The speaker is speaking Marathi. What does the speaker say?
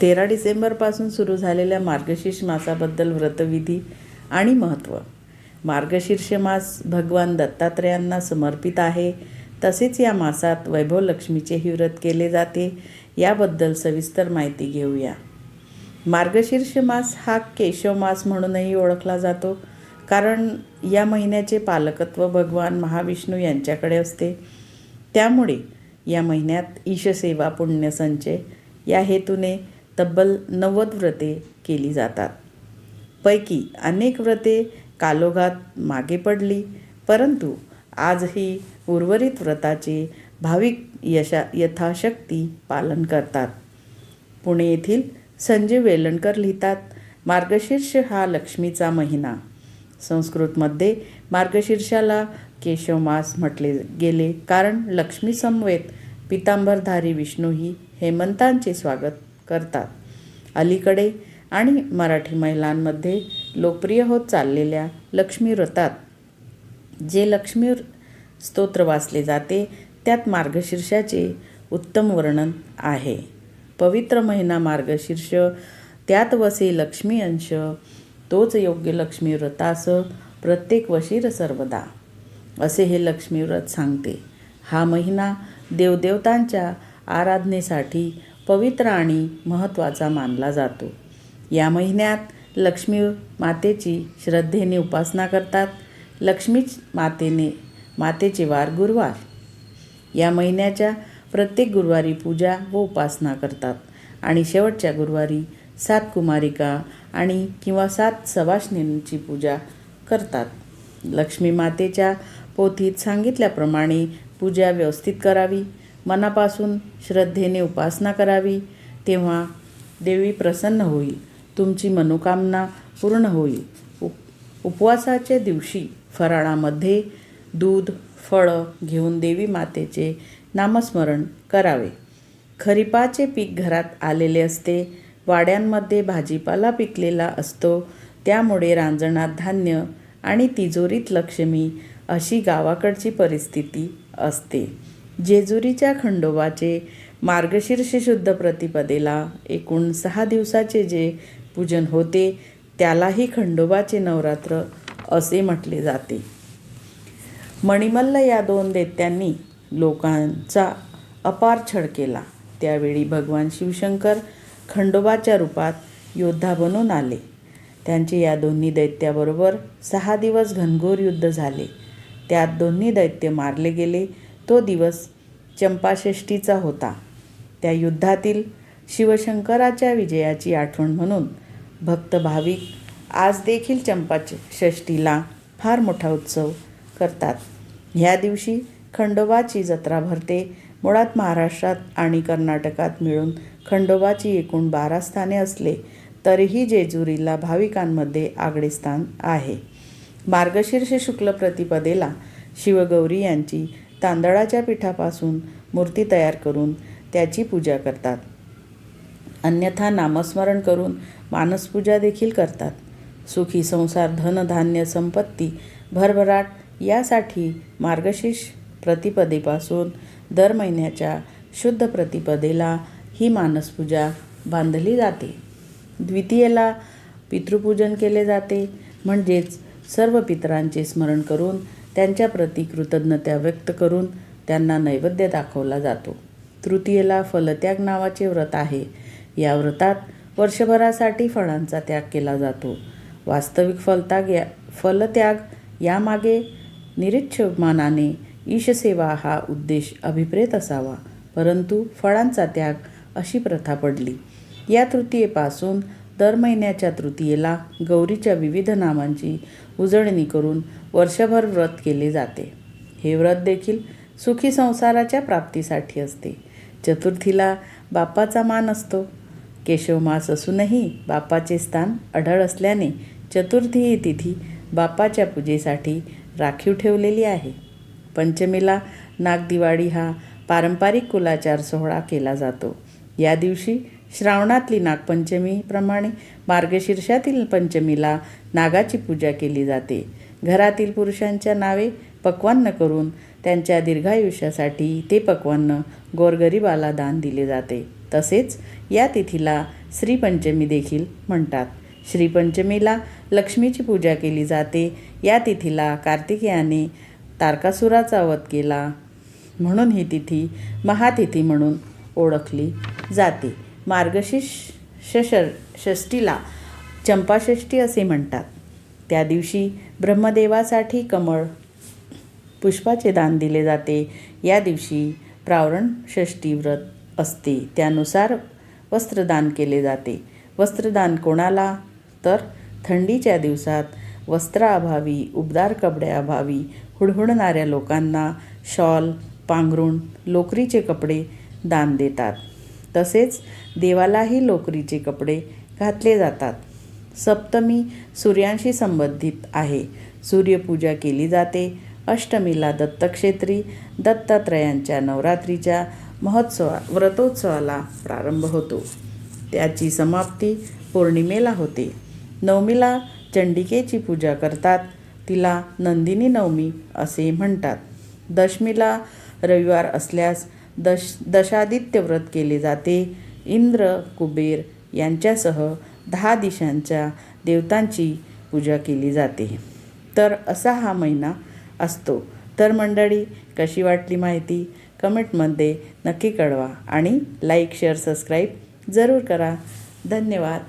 13 डिसेंबरपासून सुरू झालेल्या मार्गशीर्ष मासाबद्दल व्रतविधी आणि महत्त्व. मार्गशीर्ष मास भगवान दत्तात्रेयांना समर्पित आहे. तसेच या मासात वैभव लक्ष्मीचेही व्रत केले जाते. याबद्दल सविस्तर माहिती घेऊया. मार्गशीर्ष मास हा केशव मास म्हणूनही ओळखला जातो, कारण या महिन्याचे पालकत्व भगवान महाविष्णू यांच्याकडे असते. त्यामुळे या महिन्यात ईशसेवा पुण्यसंचय या हेतूने तब्बल 90 व्रते केली जातात. पैकी अनेक व्रते कालोघात मागे पडली, परंतु आजही उर्वरित व्रताचे भाविक यथाशक्ती पालन करतात. पुणे येथील संजय वेलणकर लिहितात, मार्गशीर्ष हा लक्ष्मीचा महिना. संस्कृतमध्ये मार्गशीर्षाला केशव मास म्हटले गेले, कारण लक्ष्मी समवेत पितांबरधारी विष्णूही हेमंतांचे स्वागत करतात. अलीकडे आणि मराठी महिलांमध्ये लोकप्रिय होत चाललेल्या लक्ष्मी व्रतात जे लक्ष्मी स्तोत्र वाचले जाते, त्यात मार्गशीर्षाचे उत्तम वर्णन आहे. पवित्र महिना मार्गशीर्ष, त्यात वसे लक्ष्मी अंश, तोच योग्य लक्ष्मी व्रतास प्रत्येक वशीर सर्वदा, असे हे लक्ष्मी व्रत सांगते. हा महिना देवदेवतांच्या आराधनेसाठी पवित्र आणि महत्त्वाचा मानला जातो. या महिन्यात लक्ष्मी मातेची श्रद्धेने उपासना करतात. लक्ष्मी मातेचे वार गुरुवार. या महिन्याच्या प्रत्येक गुरुवारी पूजा व उपासना करतात आणि शेवटच्या गुरुवारी 7 कुमारिका आणि किंवा 7 सवाष्णींची पूजा करतात. लक्ष्मी मातेच्या पोथीत सांगितल्याप्रमाणे पूजा व्यवस्थित करावी. मनापासून श्रद्धेने उपासना करावी, तेव्हा देवी प्रसन्न होईल. तुमची मनोकामना पूर्ण होईल. उपवासाच्या दिवशी फराळामध्ये दूध, फळं घेऊन देवी मातेचे नामस्मरण करावे. खरीपाचे पीक घरात आलेले असते. वाड्यांमध्ये भाजीपाला पिकलेला असतो. त्यामुळे रांजणात धान्य आणि तिजोरीत लक्ष्मी, अशी गावाकडची परिस्थिती असते. जेजुरीच्या खंडोबाचे मार्गशीर्ष शुद्ध प्रतिपदेला एकूण 6 दिवसाचे जे पूजन होते, त्यालाही खंडोबाचे नवरात्र असे म्हटले जाते. मणिमल्ल या 2 दैत्यांनी लोकांचा अपार छळ केला. त्यावेळी भगवान शिवशंकर खंडोबाच्या रूपात योद्धा बनून आले. त्यांचे या दोन्ही दैत्याबरोबर 6 दिवस घनघोर युद्ध झाले. त्यात दोन्ही दैत्य मारले गेले. तो दिवस चंपाषष्ठीचा होता. त्या युद्धातील शिवशंकराच्या विजयाची आठवण म्हणून भक्त भाविक आज देखील चंपाषष्ठीला फार मोठा उत्सव करतात. ह्या दिवशी खंडोबाची जत्रा भरते. मुळात महाराष्ट्रात आणि कर्नाटकात मिळून खंडोबाची एकूण 12 स्थाने असले तरीही जेजुरीला भाविकांमध्ये आगळे स्थान आहे. मार्गशीर्ष शुक्ल प्रतिपदेला शिवगौरी यांची तांदळाच्या पिठापासून मूर्ती तयार करून त्याची पूजा करतात. अन्यथा नामस्मरण करून मानसपूजा देखील करतात. सुखी संसार, धनधान्य, संपत्ती, भरभराट यासाठी मार्गशीर्ष प्रतिपदेपासून दर महिन्याच्या शुद्ध प्रतिपदेला ही मानसपूजा बांधली जाते. द्वितीयेला पितृपूजन केले जाते, म्हणजेच सर्व पितरांचे स्मरण करून त्यांच्याप्रती कृतज्ञता व्यक्त करून त्यांना नैवेद्य दाखवला जातो. तृतीयेला फलत्याग नावाचे व्रत आहे. या व्रतात वर्षभरासाठी फळांचा त्याग केला जातो. वास्तविक फलत्याग यामागे निरीच्छमानाने ईशसेवा हा उद्देश अभिप्रेत असावा, परंतु फळांचा त्याग अशी प्रथा पडली. या तृतीयेपासून दर महिन्याच्या तृतीयेला गौरीच्या विविध नामांची उजळणी करून वर्षभर व्रत केले जाते. हे व्रत देखील सुखी संसाराच्या प्राप्तीसाठी असते. चतुर्थीला बाप्पाचा मान असतो. केशव मास असूनही बाप्पाचे स्थान अढळ असल्याने चतुर्थी ही तिथी बाप्पाच्या पूजेसाठी राखीव ठेवलेली आहे. पंचमीला नागदिवाळी हा पारंपरिक कुलाचार सोहळा केला जातो. या दिवशी श्रावणातली नागपंचमीप्रमाणे मार्गशीर्षातील पंचमीला नागाची पूजा केली जाते. घरातील पुरुषांच्या नावे पक्वान्न करून त्यांच्या दीर्घायुष्यासाठी ते पक्वान्न गोरगरिबाला दान दिले जाते. तसेच या तिथीला श्रीपंचमी देखील म्हणतात. श्रीपंचमीला लक्ष्मीची पूजा केली जाते. या तिथीला कार्तिकेयाने तारकासुराचा वध केला म्हणून ही तिथी महातिथी म्हणून ओळखली जाते. मार्गशीर्ष षष्टीला चंपाषष्ठी असे म्हणतात. त्या दिवशी ब्रह्मदेवासाठी कमळ पुष्पाचे दान दिले जाते. या दिवशी प्रावरण षष्ठी व्रत असते. त्यानुसार वस्त्रदान केले जाते. वस्त्रदान कोणाला? तर थंडीच्या दिवसात वस्त्राअभावी, उबदार कपड्याअभावी हुडहुडणाऱ्या लोकांना शॉल, पांघरूण, लोकरीचे कपडे दान देतात. तसेच देवालाही लोकरीचे कपडे घातले जातात. सप्तमी सूर्यांशी संबंधित आहे. सूर्यपूजा केली जाते. अष्टमीला दत्तक्षेत्री दत्तात्रयांच्या नवरात्रीच्या व्रतोत्सवाला प्रारंभ होतो. त्याची समाप्ती पौर्णिमेला होते. नवमीला चंडिकेची पूजा करतात. तिला नंदिनी नवमी असे म्हणतात. दशमीला रविवार असल्यास दशादित्य व्रत केले जाते. इंद्र, कुबेर यांच्यासह 10 दिशांच्या देवतांची पूजा केली जाते. तर असा हा महिना असतो. तर मंडळी, कशी वाटली माहिती कमेंटमध्ये नक्की कळवा आणि लाईक, शेअर, सबस्क्राईब जरूर करा. धन्यवाद.